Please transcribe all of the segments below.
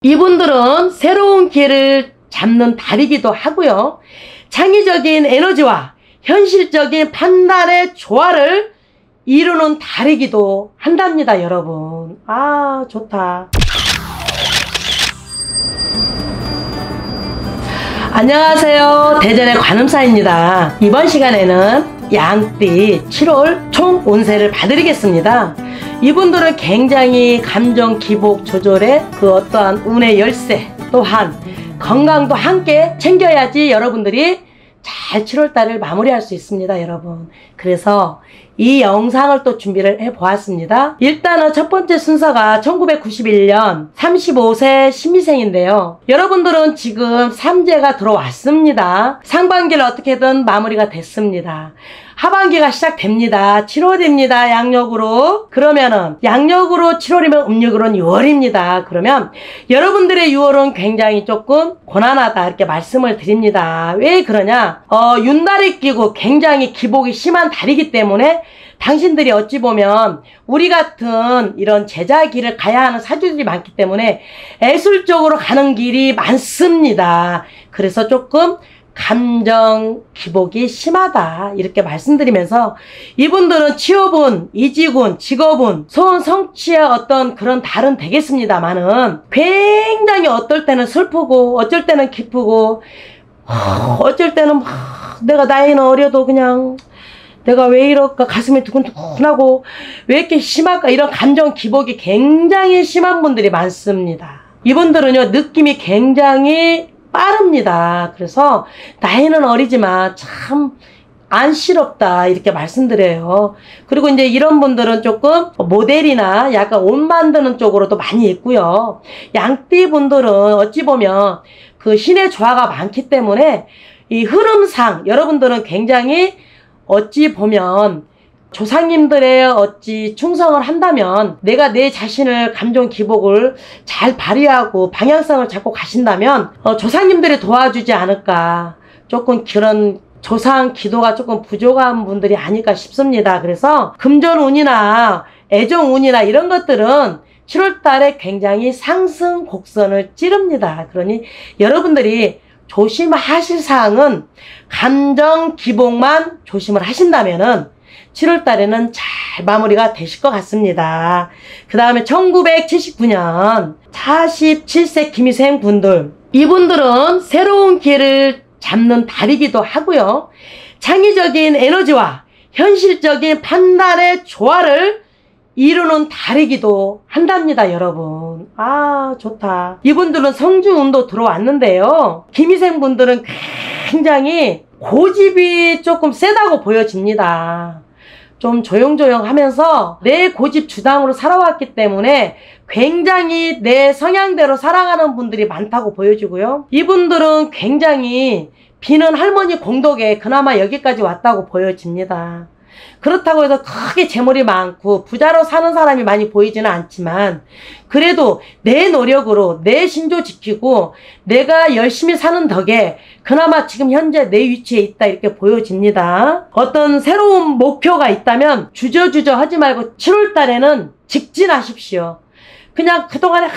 이분들은 새로운 기회를 잡는 달이기도 하고요. 창의적인 에너지와 현실적인 판단의 조화를 이루는 달이기도 한답니다, 여러분. 아, 좋다. 안녕하세요, 대전의 관음사입니다. 이번 시간에는 양띠 7월 총 운세를 봐드리겠습니다. 이분들은 굉장히 감정 기복 조절에 그 어떠한 운의 열쇠, 또한 건강도 함께 챙겨야지 여러분들이 잘 7월달을 마무리할 수 있습니다, 여러분. 그래서 이 영상을 또 준비를 해 보았습니다. 일단은 첫 번째 순서가 1991년 35세 신미생인데요. 여러분들은 지금 삼재가 들어왔습니다. 상반기를 어떻게든 마무리가 됐습니다. 하반기가 시작됩니다. 7월입니다. 양력으로. 그러면은 양력으로 7월이면 음력으로는 6월입니다. 그러면 여러분들의 6월은 굉장히 조금 고난하다 이렇게 말씀을 드립니다. 왜 그러냐? 윤달이 끼고 굉장히 기복이 심한 달이기 때문에 당신들이 어찌 보면 우리 같은 이런 제자 길을 가야 하는 사주들이 많기 때문에 예술적으로 가는 길이 많습니다. 그래서 조금 감정 기복이 심하다 이렇게 말씀드리면서 이분들은 취업운, 이직운, 직업운, 소원 성취의 어떤 그런 달은 되겠습니다만은 굉장히 어떨 때는 슬프고 어쩔 때는 기쁘고 어쩔 때는 내가 나이는 어려도 그냥 내가 왜 이럴까 가슴이 두근두근하고 왜 이렇게 심할까 이런 감정 기복이 굉장히 심한 분들이 많습니다. 이분들은요 느낌이 굉장히 빠릅니다. 그래서 나이는 어리지만 참 안쓰럽다 이렇게 말씀드려요. 그리고 이제 이런 분들은 조금 모델이나 약간 옷 만드는 쪽으로도 많이 있고요. 양띠 분들은 어찌 보면 그 신의 조화가 많기 때문에 이 흐름상 여러분들은 굉장히 어찌 보면 조상님들의 어찌 충성을 한다면 내가 내 자신을 감정 기복을 잘 발휘하고 방향성을 잡고 가신다면 조상님들이 도와주지 않을까. 조금 그런 조상 기도가 조금 부족한 분들이 아닐까 싶습니다. 그래서 금전운이나 애정운이나 이런 것들은 7월달에 굉장히 상승 곡선을 찌릅니다. 그러니 여러분들이 조심하실 사항은 감정 기복만 조심을 하신다면은 7월달에는 잘 마무리가 되실 것 같습니다. 그 다음에 1979년 47세 김희생 분들, 이분들은 새로운 기회를 잡는 달이기도 하고요. 창의적인 에너지와 현실적인 판단의 조화를 이루는 달이기도 한답니다, 여러분. 아, 좋다. 이분들은 성주운도 들어왔는데요. 김희생 분들은 굉장히 고집이 조금 세다고 보여집니다. 좀 조용조용 하면서 내 고집 주당으로 살아왔기 때문에 굉장히 내 성향대로 살아가는 분들이 많다고 보여지고요. 이분들은 굉장히 비는 할머니 공덕에 그나마 여기까지 왔다고 보여집니다. 그렇다고 해서 크게 재물이 많고 부자로 사는 사람이 많이 보이지는 않지만 그래도 내 노력으로 내 신조 지키고 내가 열심히 사는 덕에 그나마 지금 현재 내 위치에 있다 이렇게 보여집니다. 어떤 새로운 목표가 있다면 주저주저 하지 말고 7월달에는 직진하십시오. 그냥 그동안에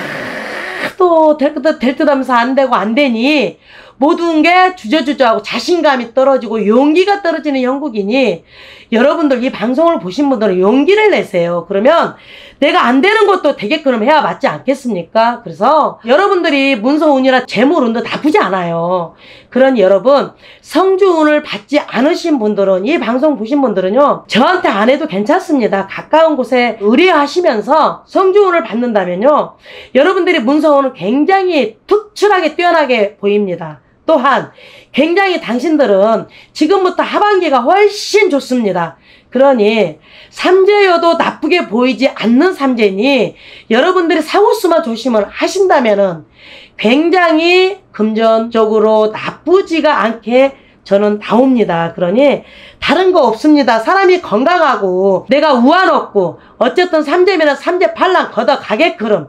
하도 될 듯 하면서 안 되고 안 되니 모든 게 주저주저하고 자신감이 떨어지고 용기가 떨어지는 형국이니 여러분들 이 방송을 보신 분들은 용기를 내세요. 그러면 내가 안 되는 것도 되게끔 해야 맞지 않겠습니까? 그래서 여러분들이 문서운이나 재물운도 나쁘지 않아요. 그러니 여러분 성주운을 받지 않으신 분들은 이 방송 보신 분들은요 저한테 안 해도 괜찮습니다. 가까운 곳에 의뢰하시면서 성주운을 받는다면요 여러분들이 문서운은 굉장히 특출하게 뛰어나게 보입니다. 또한 굉장히 당신들은 지금부터 하반기가 훨씬 좋습니다. 그러니 삼재여도 나쁘게 보이지 않는 삼재니 여러분들이 사고수만 조심을 하신다면은 굉장히 금전적으로 나쁘지가 않게 저는 나옵니다. 그러니 다른 거 없습니다. 사람이 건강하고 내가 우한 없고 어쨌든 삼재면은 삼재 팔랑 걷어가게끔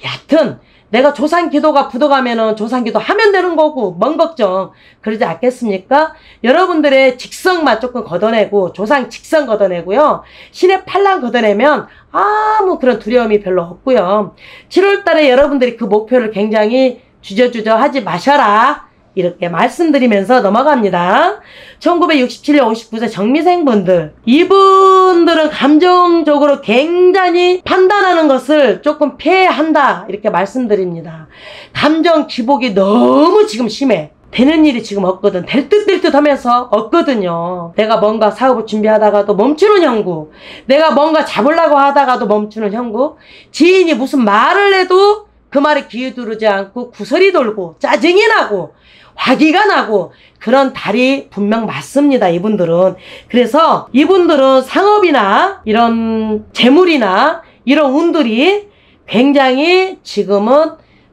여하튼 내가 조상기도가 부족하면은 조상기도 하면 되는 거고 뭔 걱정 그러지 않겠습니까? 여러분들의 직성만 조금 걷어내고 조상 직성 걷어내고요. 신의 팔랑 걷어내면 아무 그런 두려움이 별로 없고요. 7월 달에 여러분들이 그 목표를 굉장히 주저주저 하지 마셔라. 이렇게 말씀드리면서 넘어갑니다. 1967년 59세 정미생분들, 이분들은 감정적으로 굉장히 판단하는 것을 조금 피해한다 이렇게 말씀드립니다. 감정 기복이 너무 지금 심해. 되는 일이 지금 없거든. 될 듯 하면서 없거든요. 내가 뭔가 사업을 준비하다가도 멈추는 형국, 내가 뭔가 잡으려고 하다가도 멈추는 형국, 지인이 무슨 말을 해도 그 말에 귀에 두르지 않고 구설이 돌고 짜증이 나고 화기가 나고 그런 달이 분명 맞습니다. 이분들은. 그래서 이분들은 상업이나 이런 재물이나 이런 운들이 굉장히 지금은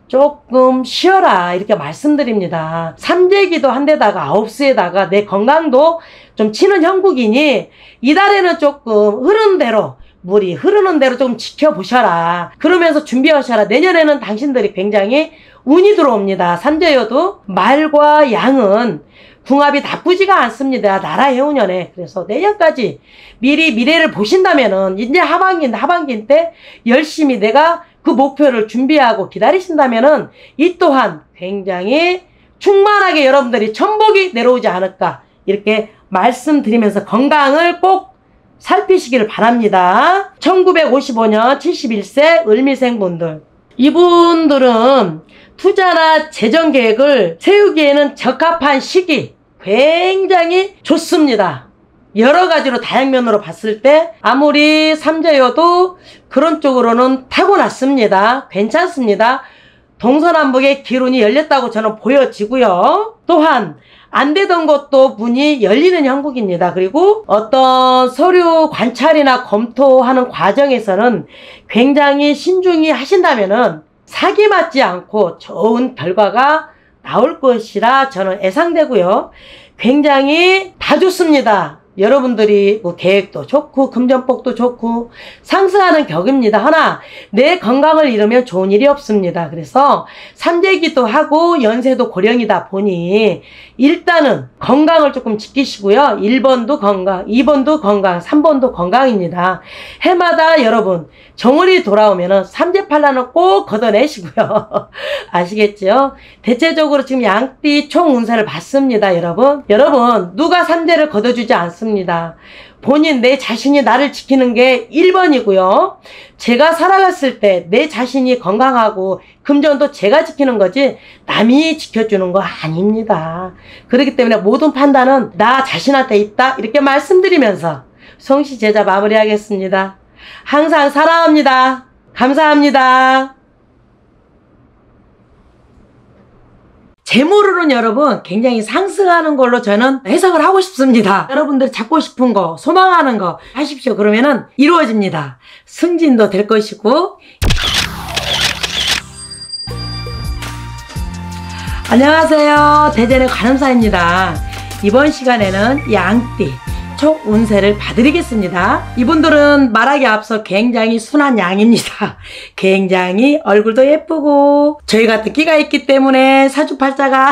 조금 쉬어라 이렇게 말씀드립니다. 삼재기도 한 데다가 9수에다가 내 건강도 좀 치는 형국이니 이 달에는 조금 흐르는 대로 물이 흐르는 대로 좀 지켜보셔라. 그러면서 준비하셔라. 내년에는 당신들이 굉장히 운이 들어옵니다. 삼재여도 말과 양은 궁합이 나쁘지가 않습니다. 나라 해운년에. 그래서 내년까지 미리 미래를 보신다면은 이제 하반기 때 열심히 내가 그 목표를 준비하고 기다리신다면은 이 또한 굉장히 충만하게 여러분들이 천복이 내려오지 않을까 이렇게 말씀드리면서 건강을 꼭 살피시기를 바랍니다. 1955년 71세 을미생분들, 이분들은 투자나 재정 계획을 세우기에는 적합한 시기 굉장히 좋습니다. 여러 가지로 다양면으로 봤을 때 아무리 삼재여도 그런 쪽으로는 타고났습니다. 괜찮습니다. 동서남북의 기운이 열렸다고 저는 보여지고요. 또한 안 되던 것도 문이 열리는 형국입니다. 그리고 어떤 서류 관찰이나 검토하는 과정에서는 굉장히 신중히 하신다면은 사기 맞지 않고 좋은 결과가 나올 것이라 저는 예상되고요. 굉장히 다 좋습니다. 여러분들이 뭐 계획도 좋고 금전복도 좋고 상승하는 격입니다. 하나 내 건강을 잃으면 좋은 일이 없습니다. 그래서 삼재기도 하고 연세도 고령이다 보니 일단은 건강을 조금 지키시고요. 1번도 건강, 2번도 건강, 3번도 건강입니다. 해마다 여러분 정월이 돌아오면은 삼재팔란을 꼭 걷어내시고요. 아시겠죠? 대체적으로 지금 양띠 총 운세를 봤습니다. 여러분 누가 삼재를 걷어주지 않습니다. 본인 내 자신이 나를 지키는 게 1번이고요. 제가 살아갔을 때 내 자신이 건강하고 금전도 제가 지키는 거지 남이 지켜주는 거 아닙니다. 그렇기 때문에 모든 판단은 나 자신한테 있다 이렇게 말씀드리면서 송시 제자 마무리하겠습니다. 항상 사랑합니다. 감사합니다. 재물으로는 여러분 굉장히 상승하는 걸로 저는 해석을 하고 싶습니다. 여러분들이 찾고 싶은 거, 소망하는 거 하십시오. 그러면은 이루어집니다. 승진도 될 것이고. 안녕하세요. 대전의 관음사입니다. 이번 시간에는 양띠 총 운세를 봐드리겠습니다. 이분들은 말하기 앞서 굉장히 순한 양입니다. 굉장히 얼굴도 예쁘고 저희 같은 끼가 있기 때문에 사주팔자가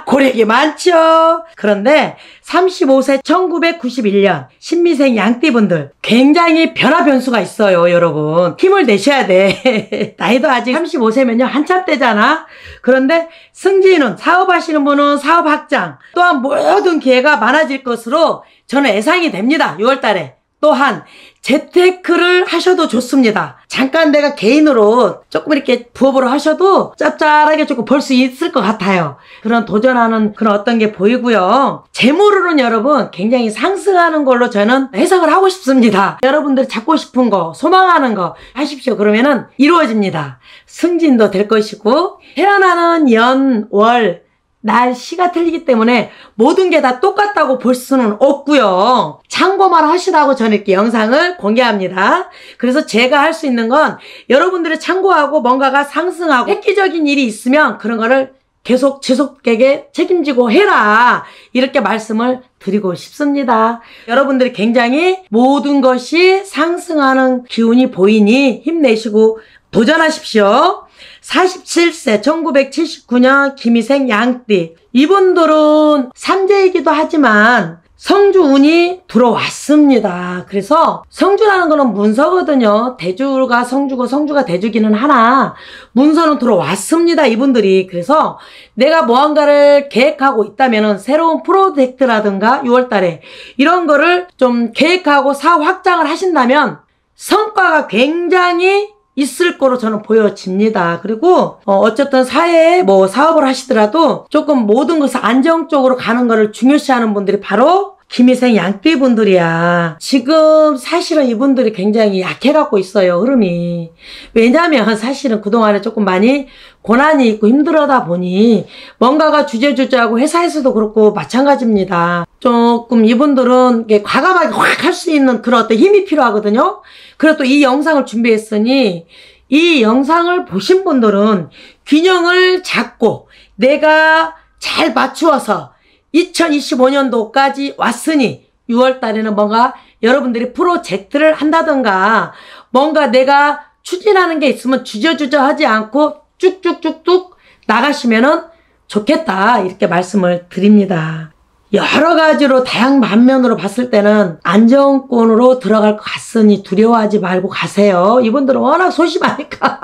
고력이 많죠. 그런데 35세 1991년 신미생 양띠분들 굉장히 변화 변수가 있어요. 여러분 힘을 내셔야 돼. 나이도 아직 35세면요 한참 때잖아. 그런데 승진은 사업하시는 분은 사업 확장 또한 모든 기회가 많아질 것으로 저는 예상이 됩니다. 6월달에. 또한 재테크를 하셔도 좋습니다. 잠깐 내가 개인으로 조금 이렇게 부업으로 하셔도 짭짤하게 조금 벌 수 있을 것 같아요. 그런 도전하는 그런 어떤 게 보이고요. 재물으로는 여러분 굉장히 상승하는 걸로 저는 해석을 하고 싶습니다. 여러분들이 찾고 싶은 거, 소망하는 거 하십시오. 그러면은 이루어집니다. 승진도 될 것이고 태어나는 연, 월, 날씨가 틀리기 때문에 모든 게 다 똑같다고 볼 수는 없고요. 참고만 하시라고 저는 이렇게 영상을 공개합니다. 그래서 제가 할 수 있는 건 여러분들이 참고하고 뭔가가 상승하고 획기적인 일이 있으면 그런 거를 계속 지속되게 책임지고 해라. 이렇게 말씀을 드리고 싶습니다. 여러분들이 굉장히 모든 것이 상승하는 기운이 보이니 힘내시고 도전하십시오. 47세 1979년 김희생 양띠. 이분들은 삼재이기도 하지만 성주운이 들어왔습니다. 그래서 성주라는 거는 문서거든요. 대주가 성주고 성주가 대주기는 하나 문서는 들어왔습니다. 이분들이. 그래서 내가 무언가를 계획하고 있다면 새로운 프로젝트라든가 6월달에 이런 거를 좀 계획하고 사업 확장을 하신다면 성과가 굉장히 있을 거로 저는 보여집니다. 그리고 어쨌든 사회에 뭐 사업을 하시더라도 조금 모든 것을 안정적으로 가는 거를 중요시하는 분들이 바로 김희생 양띠 분들이야. 지금 사실은 이분들이 굉장히 약해갖고 있어요. 흐름이. 왜냐면 사실은 그동안에 조금 많이 고난이 있고 힘들어다 보니 뭔가가 주저주저하고 회사에서도 그렇고 마찬가지입니다. 조금 이분들은 과감하게 확 할 수 있는 그런 어떤 힘이 필요하거든요. 그리고 또 이 영상을 준비했으니 이 영상을 보신 분들은 균형을 잡고 내가 잘 맞추어서 2025년도까지 왔으니 6월 달에는 뭔가 여러분들이 프로젝트를 한다던가 뭔가 내가 추진하는 게 있으면 주저주저 하지 않고 쭉쭉쭉쭉 나가시면은 좋겠다. 이렇게 말씀을 드립니다. 여러 가지로 다양반면으로 봤을 때는 안정권으로 들어갈 것 같으니 두려워하지 말고 가세요. 이분들은 워낙 소심하니까.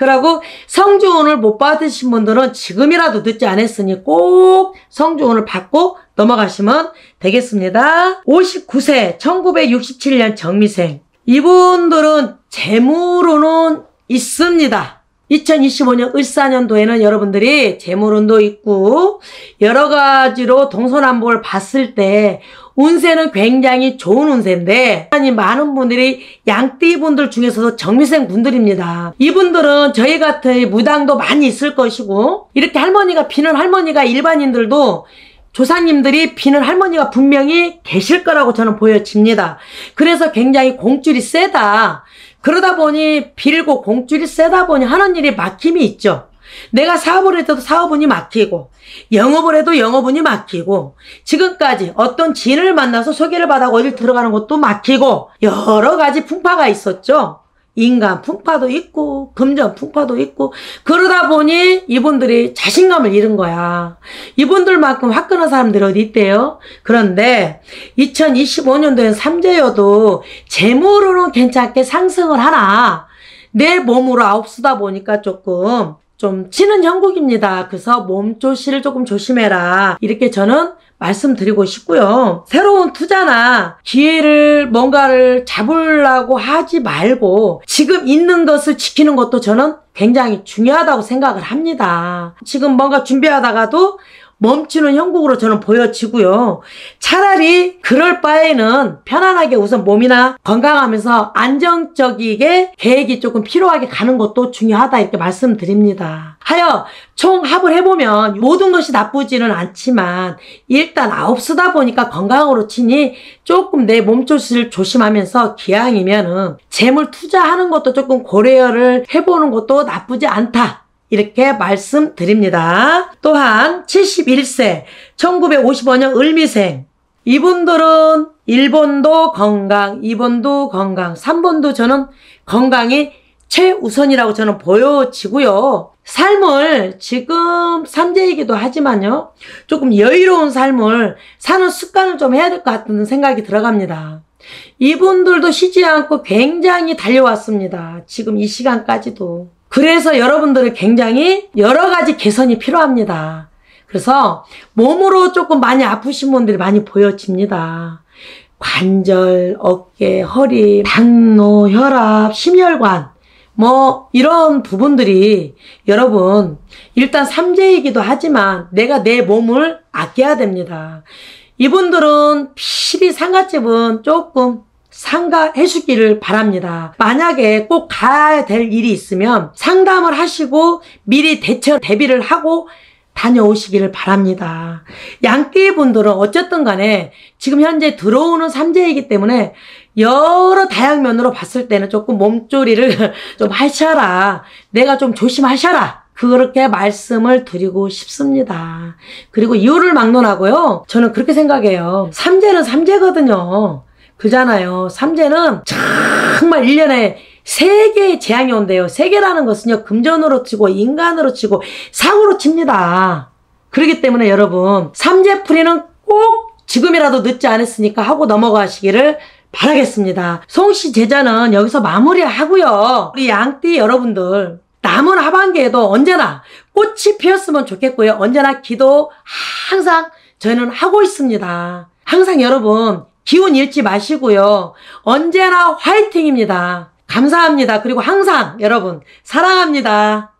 그러고 성주운을 못 받으신 분들은 지금이라도 늦지 않았으니 꼭 성주운을 받고 넘어가시면 되겠습니다. 59세 1967년 정미생. 이분들은 재물운은 있습니다. 2025년 을사년도에는 여러분들이 재물운도 있고 여러 가지로 동서남북을 봤을 때 운세는 굉장히 좋은 운세인데 많은 분들이 양띠분들 중에서도 정미생 분들입니다. 이분들은 저희 같은 무당도 많이 있을 것이고 이렇게 할머니가 비는 할머니가 일반인들도 조상님들이 비는 할머니가 분명히 계실 거라고 저는 보여집니다. 그래서 굉장히 공줄이 세다. 그러다 보니 빌고 공줄이 세다 보니 하는 일이 막힘이 있죠. 내가 사업을 해도 사업운이 막히고 영업을 해도 영업운이 막히고 지금까지 어떤 지인을 만나서 소개를 받아 어딜 들어가는 것도 막히고 여러 가지 풍파가 있었죠. 인간 풍파도 있고 금전 풍파도 있고 그러다 보니 이분들이 자신감을 잃은 거야. 이분들만큼 화끈한 사람들이 어디 있대요? 그런데 2025년도엔 삼재여도 재물로는 괜찮게 상승을 하나 내 몸으로 아홉수다 보니까 조금 좀 치는 형국입니다. 그래서 몸조시를 조금 조심해라. 이렇게 저는 말씀드리고 싶고요. 새로운 투자나 기회를 뭔가를 잡으려고 하지 말고 지금 있는 것을 지키는 것도 저는 굉장히 중요하다고 생각을 합니다. 지금 뭔가 준비하다가도 멈추는 형국으로 저는 보여지고요. 차라리 그럴 바에는 편안하게 우선 몸이나 건강하면서 안정적이게 계획이 조금 필요하게 가는 것도 중요하다 이렇게 말씀드립니다. 하여 총합을 해보면 모든 것이 나쁘지는 않지만 일단 아홉수다 보니까 건강으로 치니 조금 내 몸조시를 조심하면서 기왕이면은 재물 투자하는 것도 조금 고려를 해보는 것도 나쁘지 않다. 이렇게 말씀드립니다. 또한 71세 1955년 을미생. 이분들은 1번도 건강, 2번도 건강, 3번도 저는 건강이 최우선이라고 저는 보여지고요. 삶을 지금 삼재이기도 하지만요. 조금 여유로운 삶을 사는 습관을 좀 해야 될 것 같은 생각이 들어갑니다. 이분들도 쉬지 않고 굉장히 달려왔습니다. 지금 이 시간까지도. 그래서 여러분들은 굉장히 여러 가지 개선이 필요합니다. 그래서 몸으로 조금 많이 아프신 분들이 많이 보여집니다. 관절, 어깨, 허리, 당뇨, 혈압, 심혈관 뭐 이런 부분들이 여러분 일단 삼재이기도 하지만 내가 내 몸을 아껴야 됩니다. 이분들은 필히 상가집은 조금 상가해 주기를 바랍니다. 만약에 꼭 가야 될 일이 있으면 상담을 하시고 미리 대비를 하고 다녀오시기를 바랍니다. 양띠 분들은 어쨌든 간에 지금 현재 들어오는 삼재이기 때문에 여러 다양면으로 봤을 때는 조금 몸조리를 좀 하셔라. 내가 좀 조심하셔라. 그렇게 말씀을 드리고 싶습니다. 그리고 이유를 막론하고요. 저는 그렇게 생각해요. 삼재는 삼재거든요. 그잖아요. 삼재는 정말 1년에 세계의 재앙이 온대요. 세계라는 것은요, 금전으로 치고 인간으로 치고 사고로 칩니다. 그렇기 때문에 여러분, 삼재풀이는 꼭 지금이라도 늦지 않았으니까 하고 넘어가시기를 바라겠습니다. 송씨 제자는 여기서 마무리하고요. 우리 양띠 여러분들, 남은 하반기에도 언제나 꽃이 피었으면 좋겠고요. 언제나 기도 항상 저희는 하고 있습니다. 항상 여러분 기운 잃지 마시고요. 언제나 화이팅입니다. 감사합니다. 그리고 항상 여러분 사랑합니다.